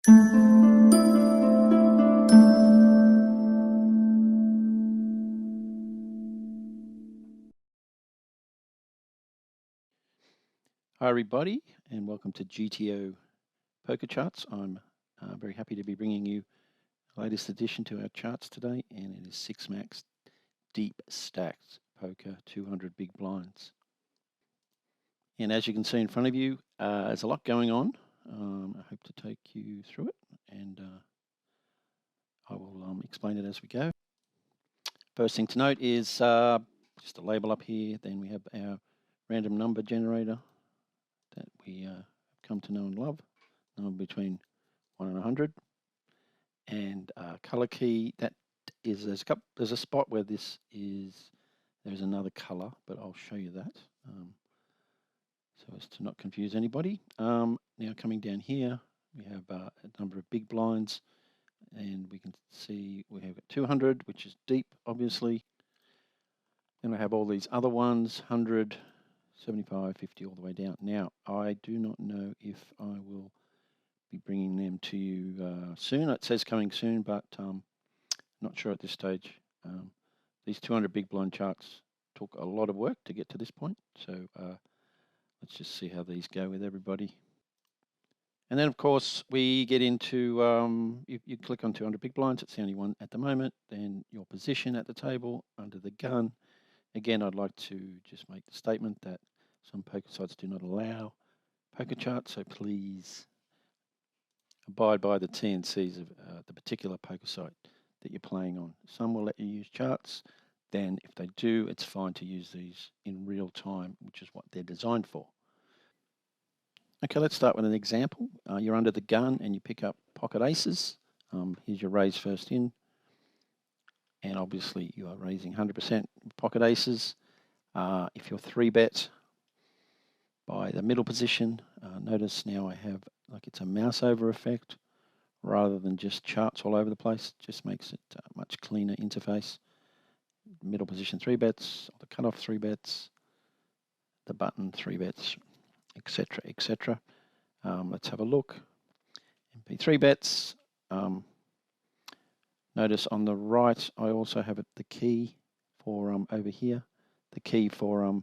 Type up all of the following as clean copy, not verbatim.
Hi everybody, and welcome to GTO Poker Charts. I'm very happy to be bringing you the latest addition to our charts today, and it is 6 Max Deep Stacked Poker 200 Big Blinds. And as you can see in front of you, there's a lot going on. I hope to take you through it, and I will explain it as we go. First thing to note is just a label up here. Then we have our random number generator that we have come to know and love, number between 1 and 100, and color key. That is there's a spot where there's another color, but I'll show you that so as to not confuse anybody. Now coming down here, we have a number of big blinds, and we can see we have 200, which is deep, obviously. Then I have all these other ones, 100, 75, 50, all the way down. Now, I do not know if I will be bringing them to you soon. It says coming soon, but not sure at this stage. These 200 big blind charts took a lot of work to get to this point, so let's just see how these go with everybody. And then, of course, we get into, you click on 200 big blinds, it's the only one at the moment, then your position at the table, under the gun. Again, I'd like to just make the statement that some poker sites do not allow poker charts, so please abide by the T&Cs of the particular poker site that you're playing on. Some will let you use charts. Then if they do, it's fine to use these in real time, which is what they're designed for. Okay, let's start with an example. You're under the gun and you pick up pocket aces. Here's your raise first in. And obviously you are raising 100% pocket aces. If you're 3-bet by the middle position, notice now I have like it's a mouse over effect rather than just charts all over the place. Just makes it a much cleaner interface. Middle position 3-bets, the cutoff 3-bets, the button 3-bets, etc., etc. Let's have a look. MP 3-bets. Notice on the right, I also have the key for over here, the key for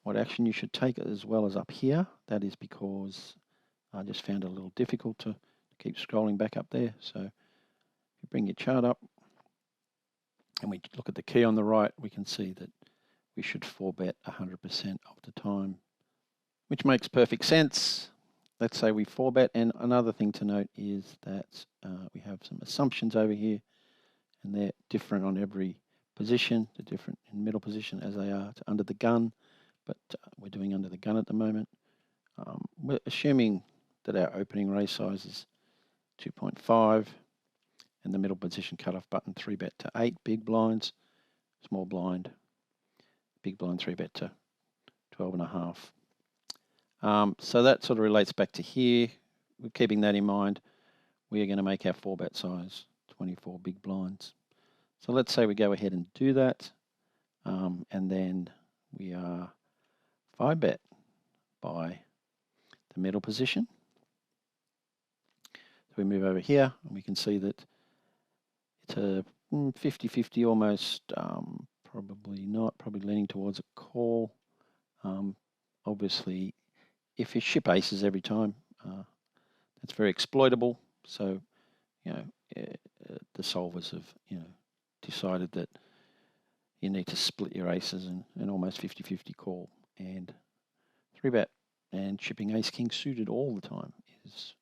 what action you should take, as well as up here. That is because I just found it a little difficult to keep scrolling back up there. So if you bring your chart up and we look at the key on the right, we can see that we should 4-bet 100% of the time, which makes perfect sense. Let's say we 4-bet, and another thing to note is that we have some assumptions over here, and they're different on every position. They're different in middle position as they are to under the gun, but we're doing under the gun at the moment. We're assuming that our opening raise size is 2.5, and the middle position cutoff button 3-bet to 8 big blinds, small blind, big blind 3-bet to 12.5. So that sort of relates back to here. We're keeping that in mind. We are going to make our 4-bet size 24 big blinds. So let's say we go ahead and do that, and then we are 5-bet by the middle position. So we move over here, and we can see that it's a 50-50 almost, probably not, probably leaning towards a call. Obviously, if you ship aces every time, that's very exploitable. So, the solvers have, decided that you need to split your aces and almost 50-50 call, and 3-bet and shipping ace-king suited all the time is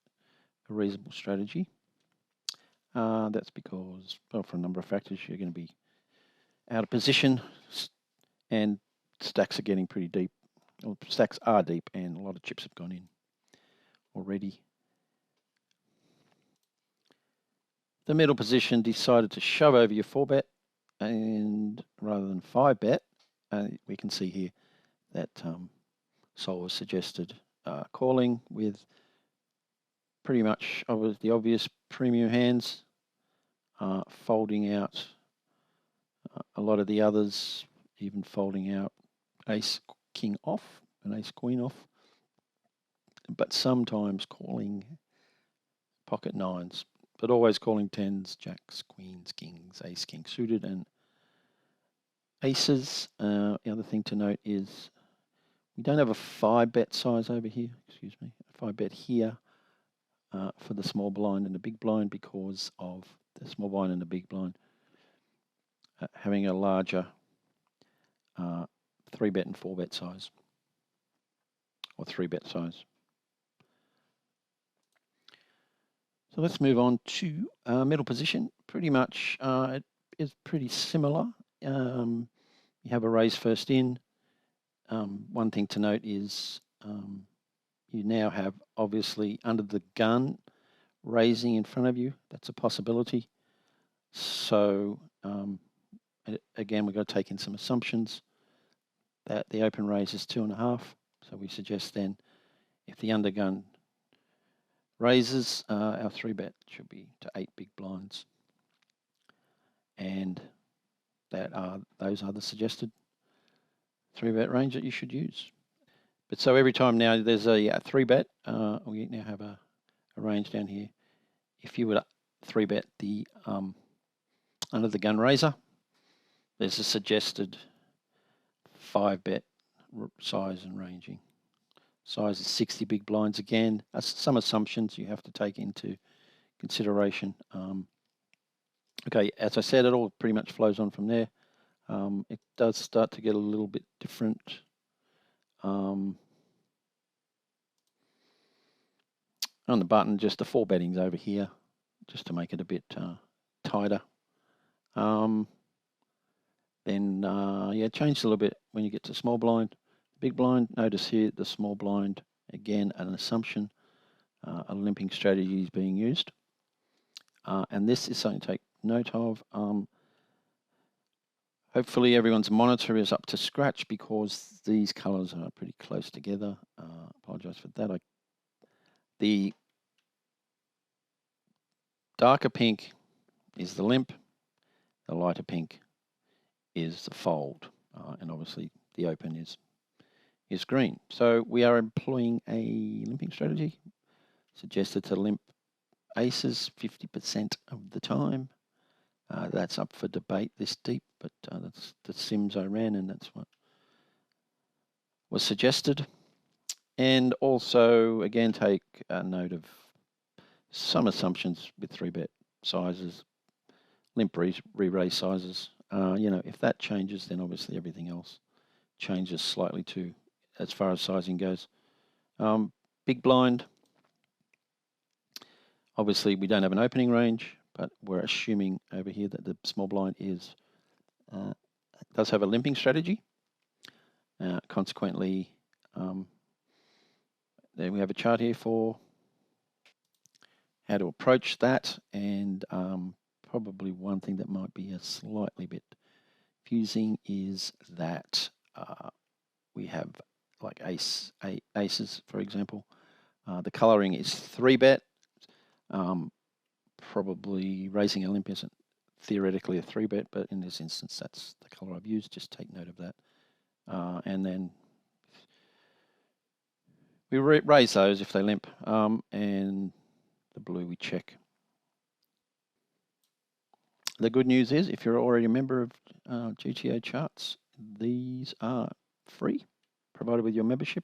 a reasonable strategy. That's because, well, for a number of factors, you're going to be out of position and stacks are getting pretty deep. Well, stacks are deep and a lot of chips have gone in already. The middle position decided to shove over your 4-bet, and rather than 5-bet, we can see here that solver suggested calling with pretty much the obvious premium hands, folding out a lot of the others, even folding out ace-king off and ace-queen off, but sometimes calling pocket nines, but always calling tens, jacks, queens, kings, ace, king suited, and aces. The other thing to note is we don't have a 5-bet size over here, excuse me, a 5-bet here for the small blind and the big blind because of the small blind and the big blind having a larger 3-bet and 4-bet size, or 3-bet size. So let's move on to middle position. Pretty much it is pretty similar. You have a raise first in. One thing to note is you now have obviously under the gun raising in front of you. That's a possibility. So again, we've got to take in some assumptions that the open raise is 2.5. So we suggest then if the undergun raises, our 3-bet should be to 8 big blinds. And those are the suggested 3-bet range that you should use. But so every time now there's a 3-bet, we now have a range down here. If you were to 3-bet the under the gun raiser, there's a suggested 5-bet size and ranging. Size is 60 big blinds. Again, some assumptions you have to take into consideration. Okay, as I said, it all pretty much flows on from there. It does start to get a little bit different. On the button, just the 4 bettings over here, just to make it a bit tighter. Then, yeah, change a little bit when you get to small blind. Big blind, notice here the small blind, again, an assumption, a limping strategy is being used. And this is something to take note of. Hopefully everyone's monitor is up to scratch because these colors are pretty close together. Apologize for that. The darker pink is the limp, the lighter pink is the fold, and obviously the open is green. So we are employing a limping strategy, suggested to limp aces 50% of the time. That's up for debate this deep, but that's the sims I ran, and that's what was suggested. And also, again, take note of some assumptions with 3-bet sizes, limp re-raise sizes. You know, if that changes, then obviously everything else changes slightly too, as far as sizing goes. Big blind. Obviously, we don't have an opening range, but we're assuming over here that the small blind does have a limping strategy. Consequently, then we have a chart here for how to approach that, and probably one thing that might be a slightly bit confusing is that we have like aces, for example. The coloring is 3-bet. Probably raising a limp isn't theoretically a 3-bet, but in this instance, that's the color I've used. Just take note of that. And then we raise those if they limp, and the blue we check. The good news is, if you're already a member of GTO Charts, these are free, provided with your membership.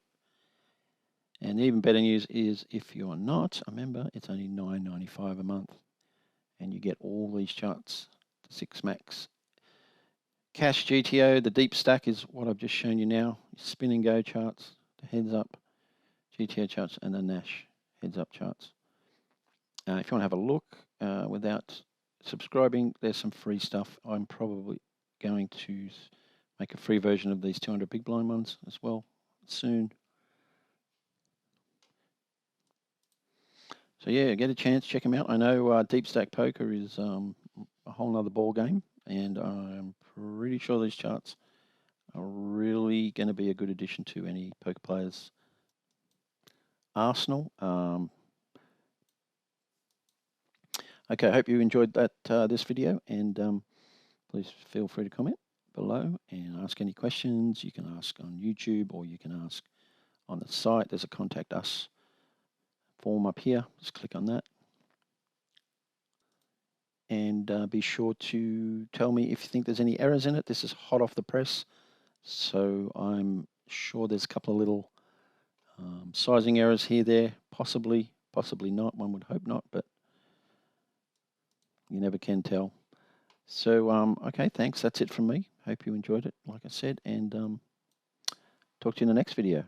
And even better news is, if you're not a member, it's only $9.95 a month, and you get all these charts, the 6 max. Cash GTO, the deep stack is what I've just shown you now. Spin and go charts, the heads up GTO charts, and the Nash heads up charts. If you want to have a look without subscribing, there's some free stuff. I'm probably going to make a free version of these 200 big blind ones as well soon. So yeah, get a chance, check them out. I know deep stack poker is a whole nother ball game, and I'm pretty sure these charts are really going to be a good addition to any poker player's arsenal. Okay, I hope you enjoyed that this video, and please feel free to comment below and ask any questions. You can ask on YouTube, or you can ask on the site. There's a contact us form up here. Just click on that. and be sure to tell me if you think there's any errors in it. This is hot off the press, so I'm sure there's a couple of little sizing errors here, there, possibly not. One would hope not, but you never can tell. So, okay, thanks. That's it from me. Hope you enjoyed it, like I said, and talk to you in the next video.